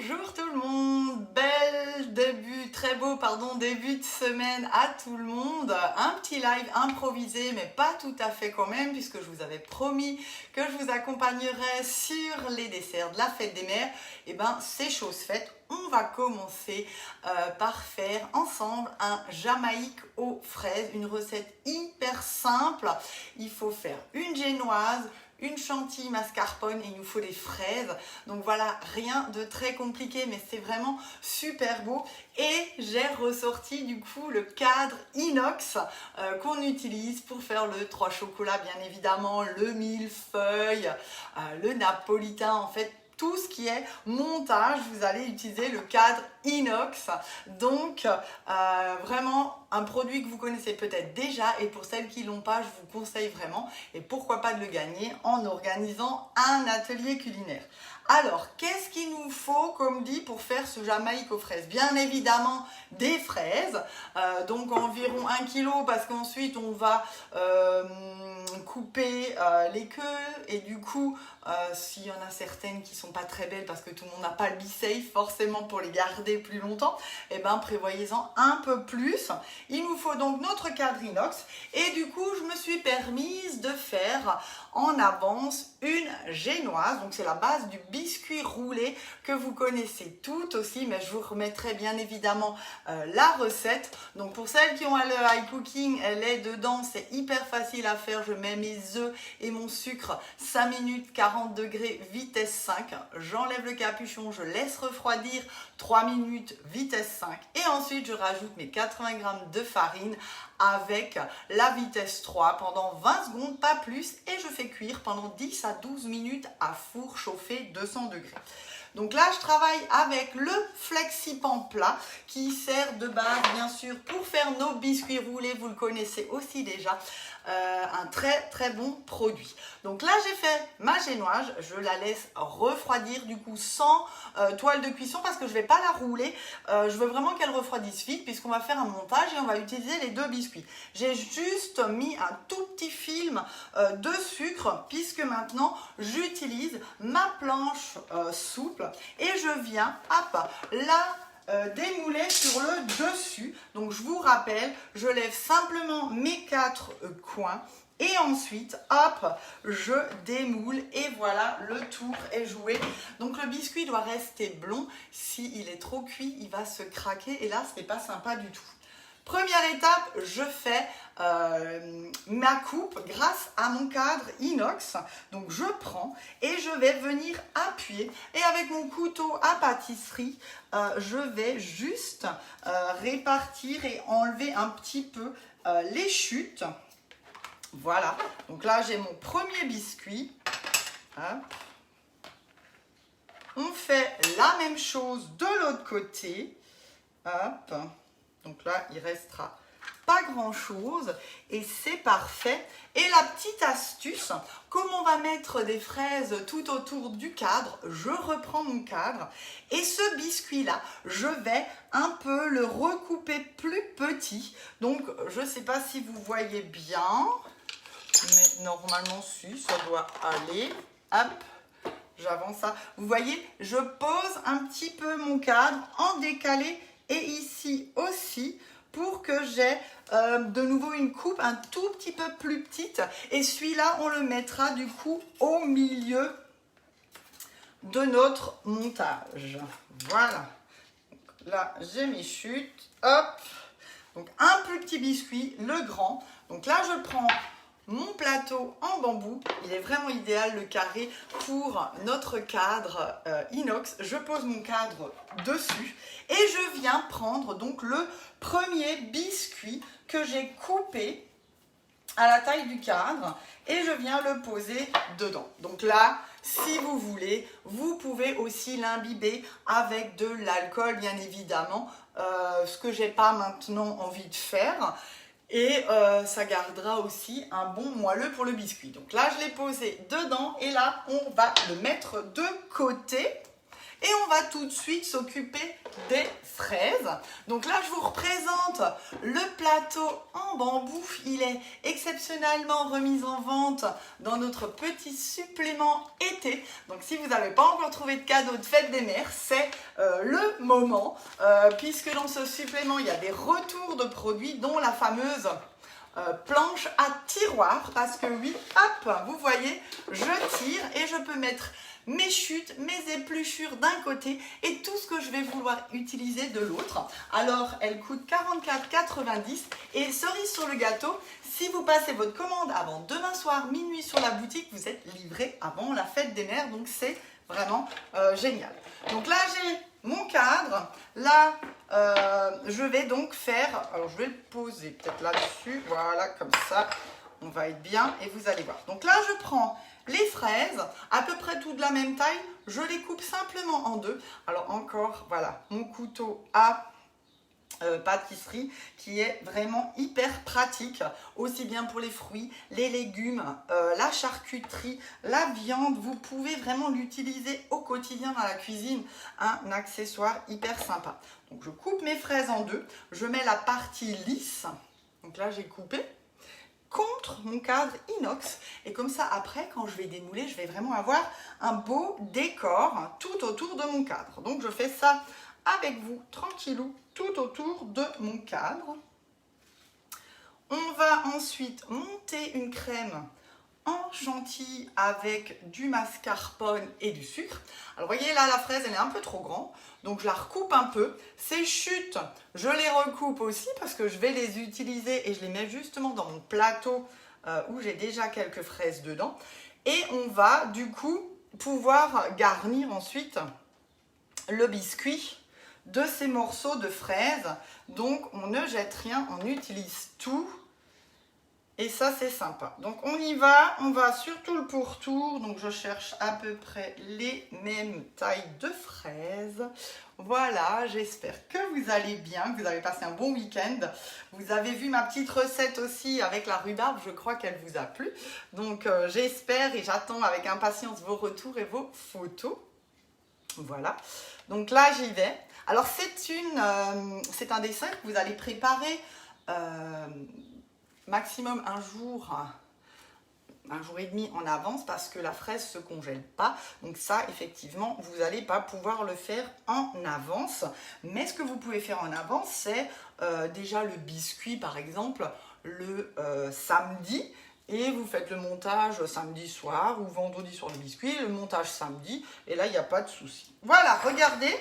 Bonjour tout le monde, très beau début de semaine à tout le monde. Un petit live improvisé mais pas tout à fait quand même puisque je vous avais promis que je vous accompagnerais sur les desserts de la fête des mères. Et ben c'est chose faite, on va commencer par faire ensemble un Jamaïque aux fraises, une recette hyper simple. Il faut faire une génoise, une chantilly mascarpone et il nous faut des fraises. Donc voilà, rien de très compliqué, mais c'est vraiment super beau. Et j'ai ressorti du coup le cadre inox qu'on utilise pour faire le 3 chocolats, bien évidemment, le millefeuille, le napolitain, en fait, tout ce qui est montage, vous allez utiliser le cadre inox. Donc, vraiment un produit que vous connaissez peut-être déjà et pour celles qui ne l'ont pas, je vous conseille vraiment. Et pourquoi pas de le gagner en organisant un atelier culinaire. Alors, qu'est-ce qu'il nous faut, comme dit, pour faire ce Jamaïque aux fraises? Bien évidemment, des fraises, donc environ 1 kg parce qu'ensuite on va couper les queues et du coup, s'il y en a certaines qui sont pas très belles parce que tout le monde n'a pas le Be-Safe forcément pour les garder plus longtemps, et ben prévoyez-en un peu plus. Il nous faut donc notre cadre inox et du coup, je me suis permise de faire en avance une génoise. Donc c'est la base du biscuit roulé que vous connaissez toutes aussi, mais je vous remettrai bien évidemment la recette. Donc pour celles qui ont le high cooking, elle est dedans, c'est hyper facile à faire. Je mets mes œufs et mon sucre 5 minutes 40 degrés vitesse 5. J'enlève le capuchon, je laisse refroidir 3 minutes vitesse 5 et ensuite je rajoute mes 80 g de farine avec la vitesse 3 pendant 20 secondes, pas plus, et je fais cuire pendant 10 à 12 minutes à four chauffé 200 degrés. Donc là, je travaille avec le Flexipan plat qui sert de base, bien sûr, pour faire nos biscuits roulés. Vous le connaissez aussi déjà. Un très bon produit. Donc là, j'ai fait ma génoise. Je la laisse refroidir du coup sans toile de cuisson parce que je ne vais pas la rouler. Je veux vraiment qu'elle refroidisse vite puisqu'on va faire un montage et on va utiliser les 2 biscuits. J'ai juste mis un tout petit film de sucre puisque maintenant, j'utilise ma planche souple et je viens, hop, là, démouler sur le dessus. Donc je vous rappelle, je lève simplement mes 4 coins et ensuite hop, je démoule et voilà, le tour est joué. Donc le biscuit doit rester blond. S'il est trop cuit, il va se craquer et là ce n'est pas sympa du tout. Première étape, je fais ma coupe grâce à mon cadre inox. Donc je prends et je vais venir appuyer. Et avec mon couteau à pâtisserie, je vais juste répartir et enlever un petit peu les chutes. Voilà. Donc là, j'ai mon premier biscuit. Hop. On fait la même chose de l'autre côté. Hop. Donc là, il restera pas grand chose et c'est parfait. Et la petite astuce, comme on va mettre des fraises tout autour du cadre, je reprends mon cadre et ce biscuit là, je vais un peu le recouper plus petit. Donc je ne sais pas si vous voyez bien, mais normalement si, ça doit aller. Hop, j'avance ça. Vous voyez, je pose un petit peu mon cadre en décalé et ici aussi pour que j'ai de nouveau une coupe un tout petit peu plus petite. Et celui-là, on le mettra du coup au milieu de notre montage. Voilà. Donc là, j'ai mes chutes. Hop. Donc un plus petit biscuit, le grand. Donc là, je prends mon plateau en bambou, il est vraiment idéal le carré pour notre cadre inox. Je pose mon cadre dessus et je viens prendre donc le premier biscuit que j'ai coupé à la taille du cadre et je viens le poser dedans. Donc là, si vous voulez, vous pouvez aussi l'imbiber avec de l'alcool, bien évidemment, ce que j'ai pas maintenant envie de faire. Et ça gardera aussi un bon moelleux pour le biscuit. Donc là, je l'ai posé dedans et là, on va le mettre de côté. Et on va tout de suite s'occuper des fraises. Donc là, je vous représente le plateau en bambou. Il est exceptionnellement remis en vente dans notre petit supplément été. Donc si vous n'avez pas encore trouvé de cadeau de fête des mères, c'est le moment. Puisque dans ce supplément, il y a des retours de produits, dont la fameuse planche à tiroir. Parce que oui, hop, vous voyez, je tire et je peux mettre mes chutes, mes épluchures d'un côté et tout ce que je vais vouloir utiliser de l'autre. Alors, elle coûte 44,90 et cerise sur le gâteau, si vous passez votre commande avant demain soir, minuit sur la boutique, vous êtes livré avant la fête des mères, donc c'est vraiment génial. Donc là, j'ai mon cadre. Là, je vais donc faire, alors je vais le poser peut-être là-dessus, voilà, comme ça, on va être bien et vous allez voir. Donc là, je prends les fraises, à peu près toutes de la même taille, je les coupe simplement en deux. Alors encore, voilà, mon couteau à pâtisserie qui est vraiment hyper pratique, aussi bien pour les fruits, les légumes, la charcuterie, la viande. Vous pouvez vraiment l'utiliser au quotidien dans la cuisine, un accessoire hyper sympa. Donc je coupe mes fraises en deux, je mets la partie lisse, donc là j'ai coupé, contre mon cadre inox et comme ça après quand je vais démouler je vais vraiment avoir un beau décor tout autour de mon cadre. Donc je fais ça avec vous tranquillou tout autour de mon cadre. On va ensuite monter une crème en chantilly avec du mascarpone et du sucre. Alors vous voyez là la fraise elle est un peu trop grande, donc je la recoupe un peu. Ces chutes je les recoupe aussi parce que je vais les utiliser et je les mets justement dans mon plateau où j'ai déjà quelques fraises dedans. Et on va du coup pouvoir garnir ensuite le biscuit de ces morceaux de fraises. Donc on ne jette rien, on utilise tout. Et ça, c'est sympa. Donc, on y va. On va sur tout le pourtour. Donc, je cherche à peu près les mêmes tailles de fraises. Voilà, j'espère que vous allez bien, que vous avez passé un bon week-end. Vous avez vu ma petite recette aussi avec la rhubarbe. Je crois qu'elle vous a plu. Donc, j'espère et j'attends avec impatience vos retours et vos photos. Voilà. Donc là, j'y vais. Alors, c'est un dessert que vous allez préparer maximum un jour et demi en avance parce que la fraise se congèle pas. Donc ça, effectivement, vous n'allez pas pouvoir le faire en avance. Mais ce que vous pouvez faire en avance, c'est déjà le biscuit, par exemple, le samedi. Et vous faites le montage samedi soir ou vendredi sur le biscuit, le montage samedi. Et là, il n'y a pas de souci. Voilà, regardez.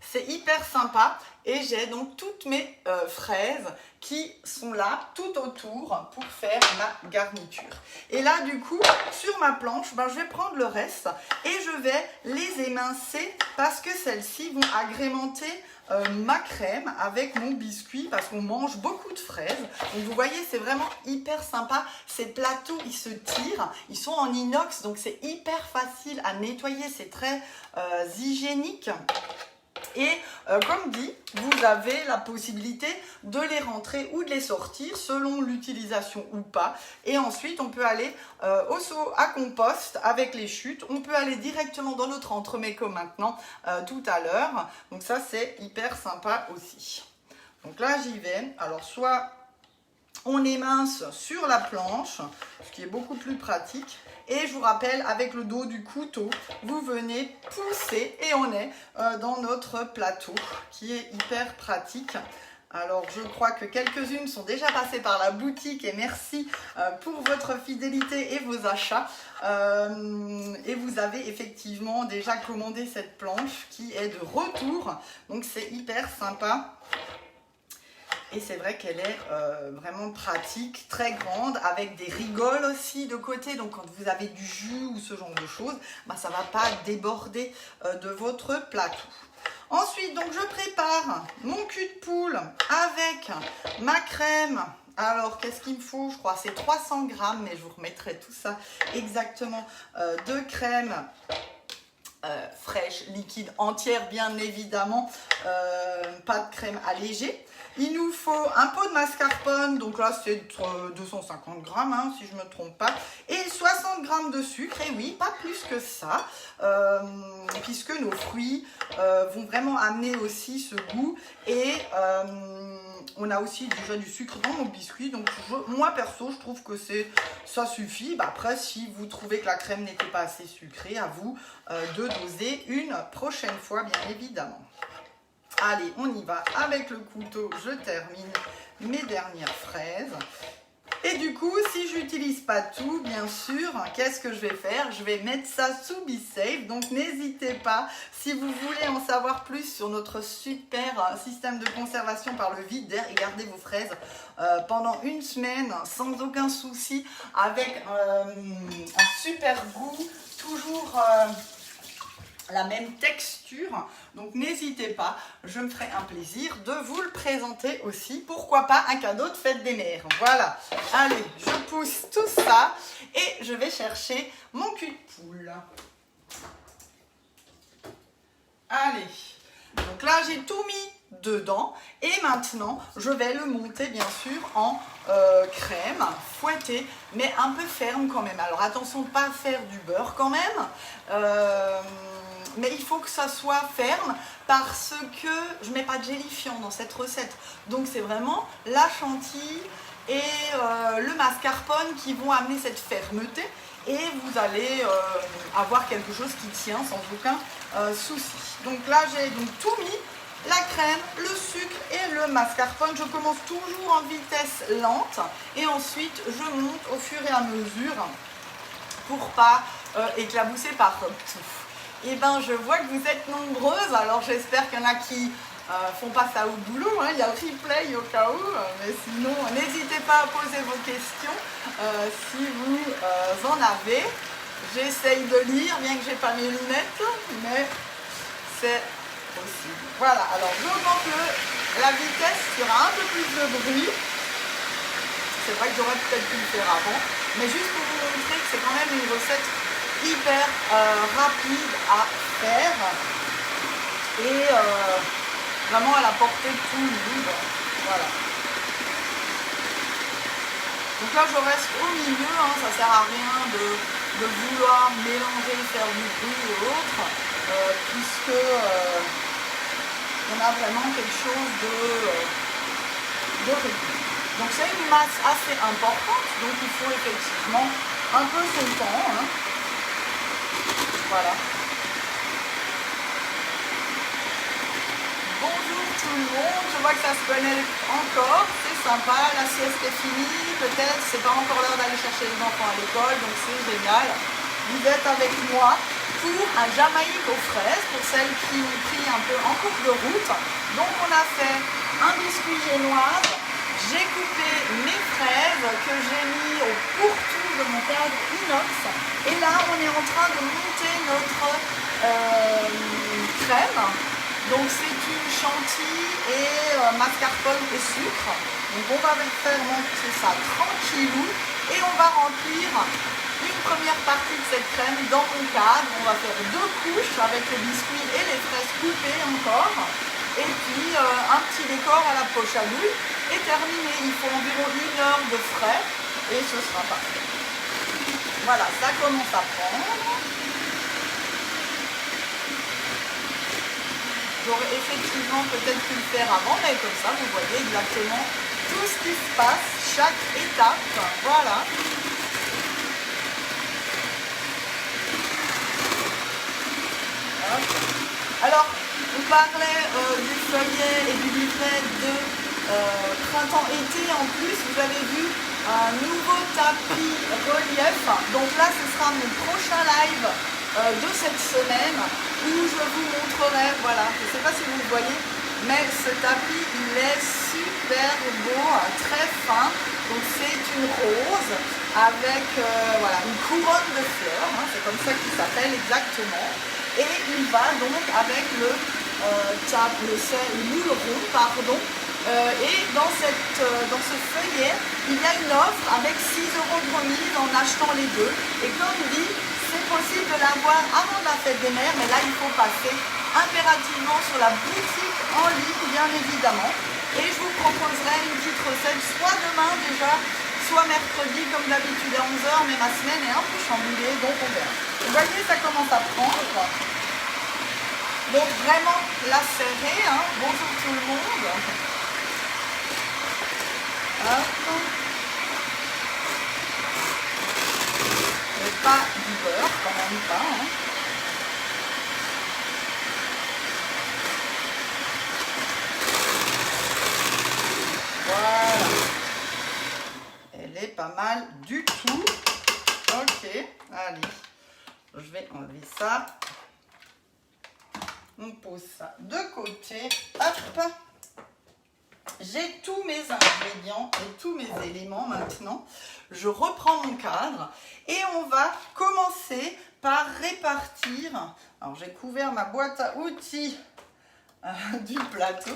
C'est hyper sympa et j'ai donc toutes mes fraises qui sont là tout autour pour faire ma garniture. Et là du coup sur ma planche, je vais prendre le reste et je vais les émincer parce que celles-ci vont agrémenter ma crème avec mon biscuit parce qu'on mange beaucoup de fraises. Donc vous voyez c'est vraiment hyper sympa. Ces plateaux ils se tirent, ils sont en inox donc c'est hyper facile à nettoyer, c'est très hygiénique. Et comme dit, vous avez la possibilité de les rentrer ou de les sortir selon l'utilisation ou pas. Et ensuite, on peut aller au seau à compost avec les chutes. On peut aller directement dans notre entremets comme maintenant tout à l'heure. Donc ça, c'est hyper sympa aussi. Donc là, j'y vais. Alors, soit on émince sur la planche, ce qui est beaucoup plus pratique. Et je vous rappelle, avec le dos du couteau, vous venez pousser et on est dans notre plateau qui est hyper pratique. Alors, je crois que quelques-unes sont déjà passées par la boutique et merci pour votre fidélité et vos achats. Et vous avez effectivement déjà commandé cette planche qui est de retour. Donc, c'est hyper sympa. Et c'est vrai qu'elle est vraiment pratique, très grande, avec des rigoles aussi de côté. Donc quand vous avez du jus ou ce genre de choses, ça ne va pas déborder de votre plateau. Ensuite, donc je prépare mon cul de poule avec ma crème. Alors, qu'est-ce qu'il me faut? Je crois que c'est 300 grammes, mais je vous remettrai tout ça exactement de crème fraîche, liquide, entière bien évidemment, pas de crème allégée. Il nous faut un pot de mascarpone, donc là c'est 250 grammes hein, si je ne me trompe pas, et 60 grammes de sucre, et oui, pas plus que ça, puisque nos fruits vont vraiment amener aussi ce goût, et on a aussi déjà du sucre dans nos biscuits, donc moi perso je trouve que ça suffit. Après, si vous trouvez que la crème n'était pas assez sucrée, à vous de doser une prochaine fois bien évidemment. Allez, on y va avec le couteau, je termine mes dernières fraises. Et du coup, si je n'utilise pas tout, bien sûr, qu'est-ce que je vais faire? Je vais mettre ça sous BeSafe. Donc, n'hésitez pas, si vous voulez en savoir plus sur notre super système de conservation par le vide d'air et garder vos fraises pendant une semaine sans aucun souci, avec un super goût, toujours la même texture, donc n'hésitez pas, je me ferai un plaisir de vous le présenter aussi, pourquoi pas un cadeau de fête des mères. Voilà, allez, je pousse tout ça et je vais chercher mon cul de poule. Allez, donc là j'ai tout mis dedans et maintenant je vais le monter bien sûr en crème fouettée, mais un peu ferme quand même. Alors attention de ne pas faire du beurre quand même, mais il faut que ça soit ferme parce que je ne mets pas de gélifiant dans cette recette. Donc c'est vraiment la chantilly et le mascarpone qui vont amener cette fermeté, et vous allez avoir quelque chose qui tient sans aucun souci. Donc là j'ai donc tout mis, la crème, le sucre et le mascarpone. Je commence toujours en vitesse lente et ensuite je monte au fur et à mesure pour pas éclabousser par tout. Et ben je vois que vous êtes nombreuses, alors j'espère qu'il y en a qui font pas ça au boulot, hein. Il y a le replay au cas où, mais sinon n'hésitez pas à poser vos questions si vous en avez. J'essaye de lire, bien que j'ai pas mes lunettes, mais c'est possible. Voilà, alors j'augmente la vitesse, il y aura un peu plus de bruit. C'est vrai que j'aurais peut-être pu le faire avant, mais juste pour vous montrer que c'est quand même une recette hyper rapide à faire et vraiment à la portée de tout le monde. Voilà. Donc là je reste au milieu, hein, ça sert à rien de vouloir mélanger, faire du bruit et autres, puisque on a vraiment quelque chose de réduit. Donc c'est une masse assez importante, donc il faut effectivement un peu son temps. Hein. Voilà. Bonjour tout le monde, je vois que ça se connecte encore, c'est sympa, la sieste est finie, peut-être, c'est pas encore l'heure d'aller chercher les enfants à l'école, donc c'est génial. Vous êtes avec moi pour un Jamaïque aux fraises, pour celles qui ont pris un peu en cours de route. Donc on a fait un biscuit génoise, j'ai coupé mes fraises que j'ai mis au pourtour de mon cadre inox, et là on est en train de monter notre crème. Donc c'est une chantilly et mascarpone et sucre. Donc on va faire monter ça tranquillou et on va remplir une première partie de cette crème dans mon cadre. On va faire 2 couches avec le biscuit et les fraises coupées encore. Et puis un petit décor à la poche à douille et terminé. Il faut environ 1 heure de frais et ce sera parfait. Voilà, ça commence à prendre. J'aurais effectivement peut-être pu le faire avant, mais comme ça, vous voyez exactement tout ce qui se passe, chaque étape. Voilà. Hop. Alors, on parlait du feuillet et du livret de printemps-été. En plus, vous avez vu un nouveau tapis relief. Donc là, ce sera mon prochain live de cette semaine où je vous montrerai, voilà, je ne sais pas si vous le voyez, mais ce tapis il est super beau, très fin. Donc c'est une rose avec voilà, une couronne de fleurs, hein, c'est comme ça qu'il s'appelle exactement, et il va donc avec le moule rond, pardon. Et dans ce feuillet, il y a une offre avec 6 € de remise en achetant les deux. Et comme dit, c'est possible de l'avoir avant la fête des mères, mais là il faut passer impérativement sur la boutique en ligne, bien évidemment. Et je vous proposerai une petite recette, soit demain déjà, soit mercredi, comme d'habitude à 11 h, mais ma semaine est un peu chamboulée, donc on verra. Vous voyez, ça commence à prendre. Donc vraiment la serrer, hein. Bonjour tout le monde. Hop. Mais pas du beurre, quand même pas, hein. Voilà. Elle est pas mal du tout. Ok, allez. Je vais enlever ça. On pose ça de côté. Hop. J'ai tous mes ingrédients et tous mes éléments maintenant. Je reprends mon cadre et on va commencer par répartir. Alors j'ai couvert ma boîte à outils du plateau.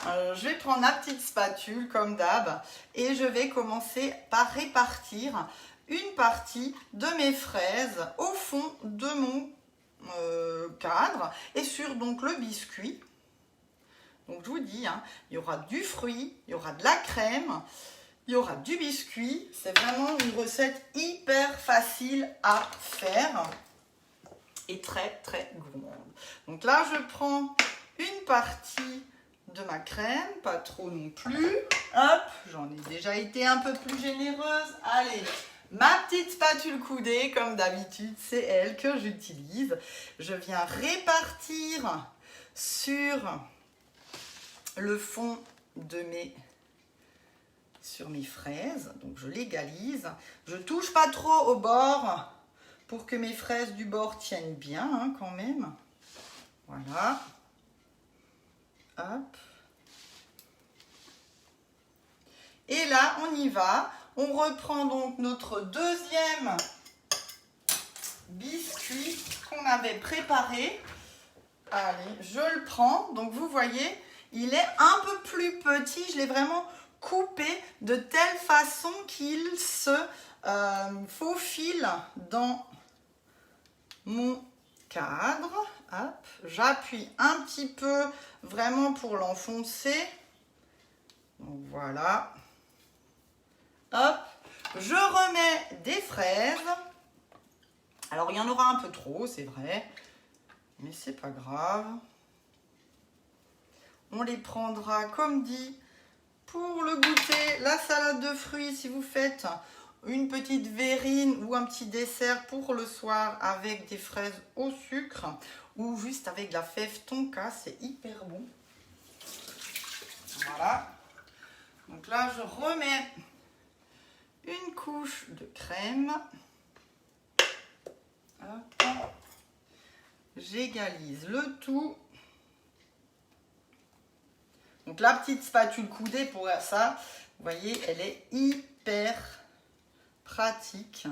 Je vais prendre ma petite spatule comme d'hab et je vais commencer par répartir une partie de mes fraises au fond de mon cadre et sur donc le biscuit. Donc je vous dis, hein, il y aura du fruit, il y aura de la crème, il y aura du biscuit. C'est vraiment une recette hyper facile à faire et très très gourmande. Donc là je prends une partie de ma crème, pas trop non plus. Hop, j'en ai déjà été un peu plus généreuse. Allez, ma petite spatule coudée, comme d'habitude, c'est elle que j'utilise. Je viens répartir sur le fond de sur mes fraises. Donc je l'égalise. Je touche pas trop au bord pour que mes fraises du bord tiennent bien, hein, quand même. Voilà. Hop. Et là, on y va. On reprend donc notre deuxième biscuit qu'on avait préparé. Allez, je le prends. Donc, vous voyez, il est un peu plus petit. Je l'ai vraiment coupé de telle façon qu'il se faufile dans mon cadre. Hop, j'appuie un petit peu vraiment pour l'enfoncer. Donc voilà. Hop, je remets des fraises. Alors il y en aura un peu trop, c'est vrai, mais c'est pas grave. On les prendra comme dit pour le goûter. La salade de fruits, si vous faites une petite verrine ou un petit dessert pour le soir avec des fraises au sucre ou juste avec la fève tonka, c'est hyper bon. Voilà. Donc là, je remets une couche de crème. Hop. J'égalise le tout. Donc la petite spatule coudée pour ça, vous voyez, elle est hyper pratique.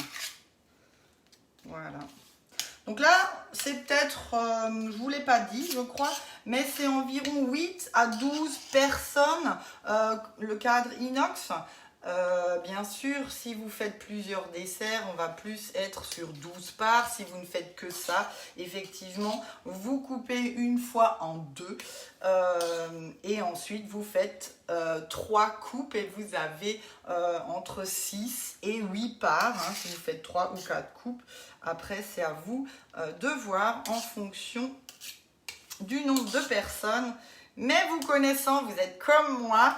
Voilà. Donc là, c'est peut-être, je ne vous l'ai pas dit, je crois, mais c'est environ 8 à 12 personnes, le cadre inox. Bien sûr, si vous faites plusieurs desserts, on va plus être sur 12 parts. Si vous ne faites que ça, effectivement, vous coupez une fois en deux. Et ensuite, vous faites 3 coupes et vous avez entre 6 et 8 parts. Hein, si vous faites 3 ou 4 coupes. Après, c'est à vous de voir en fonction du nombre de personnes. Mais vous connaissant, vous êtes comme moi.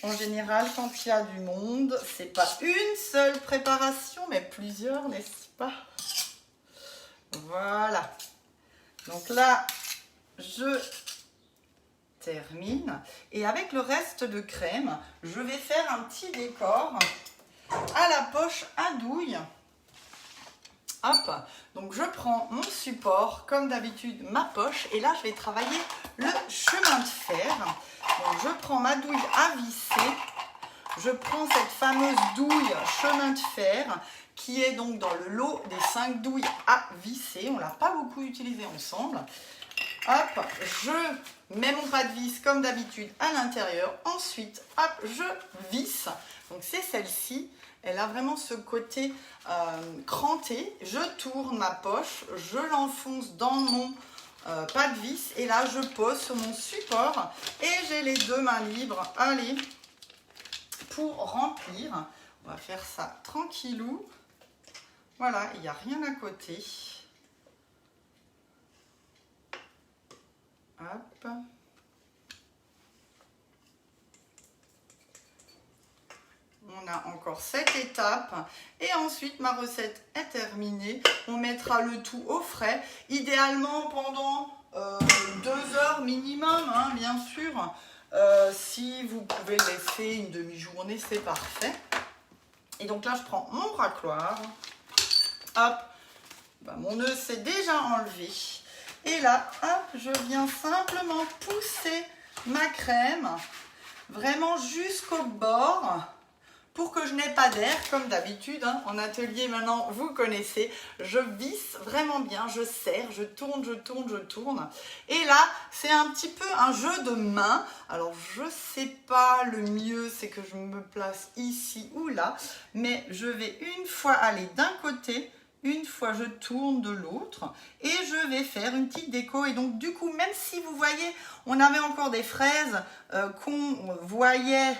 En général, quand il y a du monde, c'est pas une seule préparation, mais plusieurs, n'est-ce pas? Voilà. Donc là, je termine. Et avec le reste de crème, je vais faire un petit décor à la poche à douille. Hop, donc je prends mon support, comme d'habitude ma poche, et là je vais travailler le chemin de fer. Donc je prends ma douille à visser, je prends cette fameuse douille chemin de fer, qui est donc dans le lot des 5 douilles à visser. On ne l'a pas beaucoup utilisé ensemble. Hop, je mets mon pas de vis comme d'habitude à l'intérieur. Ensuite, hop, je visse. Donc c'est celle-ci. Elle a vraiment ce côté cranté. Je tourne ma poche, je l'enfonce dans mon pas de vis et là je pose sur mon support et j'ai les 2 mains libres. Allez, pour remplir, on va faire ça tranquillou. Voilà, il n'y a rien à côté. Hop. On a encore 7 étapes et ensuite ma recette est terminée. On mettra le tout au frais, idéalement pendant 2 heures minimum, hein, bien sûr. Si vous pouvez le laisser une demi-journée, c'est parfait. Et donc là, je prends mon racloir. Hop, mon nœud s'est déjà enlevé. Et là, hop, je viens simplement pousser ma crème vraiment jusqu'au bord pour que je n'ai pas d'air, comme d'habitude, hein, en atelier maintenant, vous connaissez, je visse vraiment bien, je serre, je tourne, je tourne, je tourne. Et là, c'est un petit peu un jeu de main. Alors, je ne sais pas, le mieux, c'est que je me place ici ou là, mais je vais une fois aller d'un côté, une fois je tourne de l'autre et je vais faire une petite déco. Et donc, du coup, même si vous voyez, on avait encore des fraises qu'on voyait...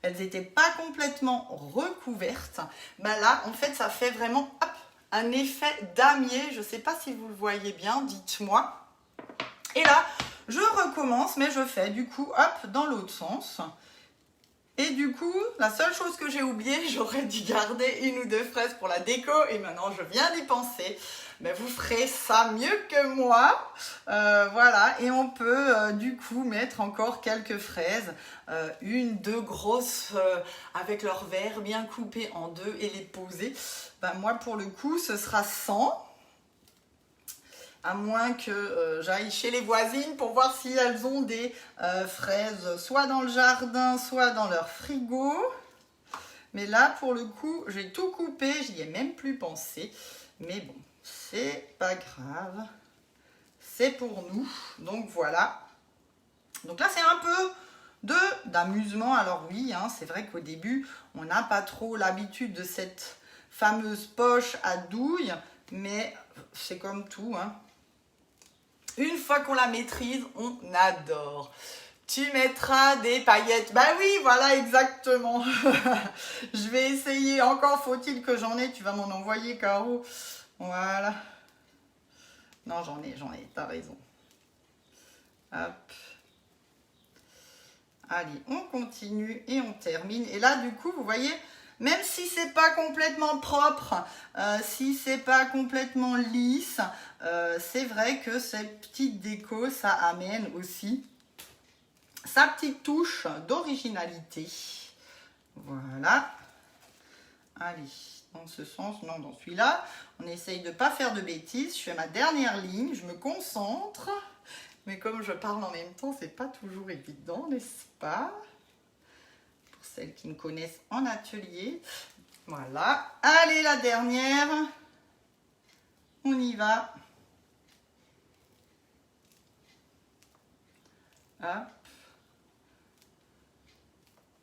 Elles n'étaient pas complètement recouvertes. Là, en fait, ça fait vraiment hop, un effet damier. Je ne sais pas si vous le voyez bien, dites-moi. Et là, je recommence, mais je fais du coup, hop, dans l'autre sens. Et du coup, la seule chose que j'ai oubliée, j'aurais dû garder 1 ou 2 fraises pour la déco. Et maintenant, je viens d'y penser. Mais vous ferez ça mieux que moi. Voilà, et on peut du coup mettre encore quelques fraises. 1, 2 grosses avec leur verre bien coupé en 2 et les poser. Moi, pour le coup, ce sera 100. À moins que j'aille chez les voisines pour voir si elles ont des fraises soit dans le jardin, soit dans leur frigo. Mais là, pour le coup, j'ai tout coupé. J'y ai même plus pensé. Mais bon, c'est pas grave. C'est pour nous. Donc voilà. Donc là, c'est un peu d'amusement. Alors oui, hein, c'est vrai qu'au début, on n'a pas trop l'habitude de cette fameuse poche à douille. Mais c'est comme tout, hein. Une fois qu'on la maîtrise, on adore. Tu mettras des paillettes. Oui, voilà, exactement. Je vais essayer. Encore faut-il que j'en ai. Tu vas m'en envoyer, Caro. Voilà. Non, j'en ai. T'as raison. Hop. Allez, on continue et on termine. Et là, du coup, vous voyez... Même si c'est pas complètement propre, si c'est pas complètement lisse, c'est vrai que cette petite déco, ça amène aussi sa petite touche d'originalité. Voilà. Allez, dans ce sens, non, dans celui-là. On essaye de ne pas faire de bêtises. Je fais ma dernière ligne, je me concentre. Mais comme je parle en même temps, c'est pas toujours évident, n'est-ce pas ? Celles qui me connaissent en atelier. Voilà. Allez, la dernière. On y va. Hop.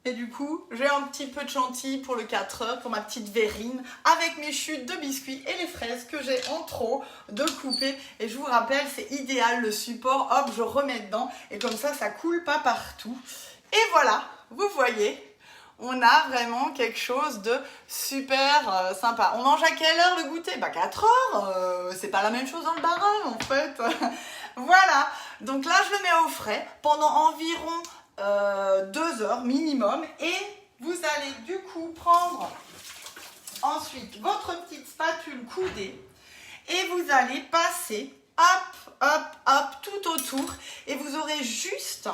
Et du coup, j'ai un petit peu de chantilly pour le 4 heures, pour ma petite verrine, avec mes chutes de biscuits et les fraises que j'ai en trop de couper. Et je vous rappelle, c'est idéal, le support, hop, je remets dedans. Et comme ça coule pas partout. Et voilà, vous voyez, on a vraiment quelque chose de super sympa. On mange à quelle heure le goûter ? 4 heures, c'est pas la même chose dans le baril en fait. Voilà, donc là je le mets au frais pendant environ 2 heures minimum. Et vous allez du coup prendre ensuite votre petite spatule coudée et vous allez passer hop, hop, hop tout autour et vous aurez juste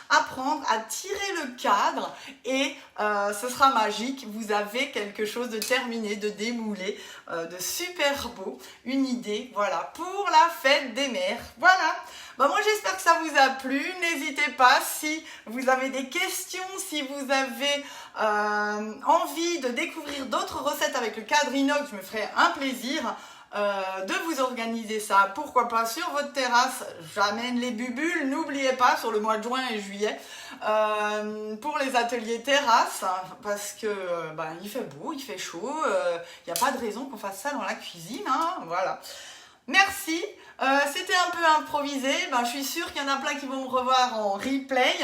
apprendre à tirer le cadre et ce sera magique. Vous avez quelque chose de terminé, de démoulé, de super beau, une idée, voilà, pour la fête des mères. Voilà, moi j'espère que ça vous a plu. N'hésitez pas si vous avez des questions, si vous avez envie de découvrir d'autres recettes avec le cadre inox, je me ferai un plaisir de vous organiser ça, pourquoi pas sur votre terrasse. J'amène les bubules, n'oubliez pas, sur le mois de juin et juillet, pour les ateliers terrasse, parce que il fait beau, il fait chaud, il n'y a pas de raison qu'on fasse ça dans la cuisine, hein, voilà. Merci, c'était un peu improvisé, je suis sûre qu'il y en a plein qui vont me revoir en replay.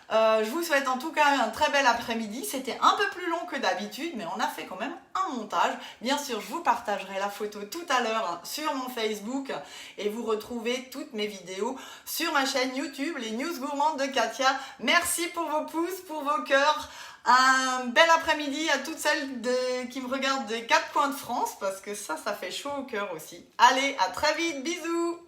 Je vous souhaite en tout cas un très bel après-midi. C'était un peu plus long que d'habitude, mais on a fait quand même un montage. Bien sûr, je vous partagerai la photo tout à l'heure sur mon Facebook et vous retrouvez toutes mes vidéos sur ma chaîne YouTube, les News Gourmandes de Katia. Merci pour vos pouces, pour vos cœurs. Un bel après-midi à toutes celles qui me regardent des 4 coins de France, parce que ça fait chaud au cœur aussi. Allez, à très vite, bisous!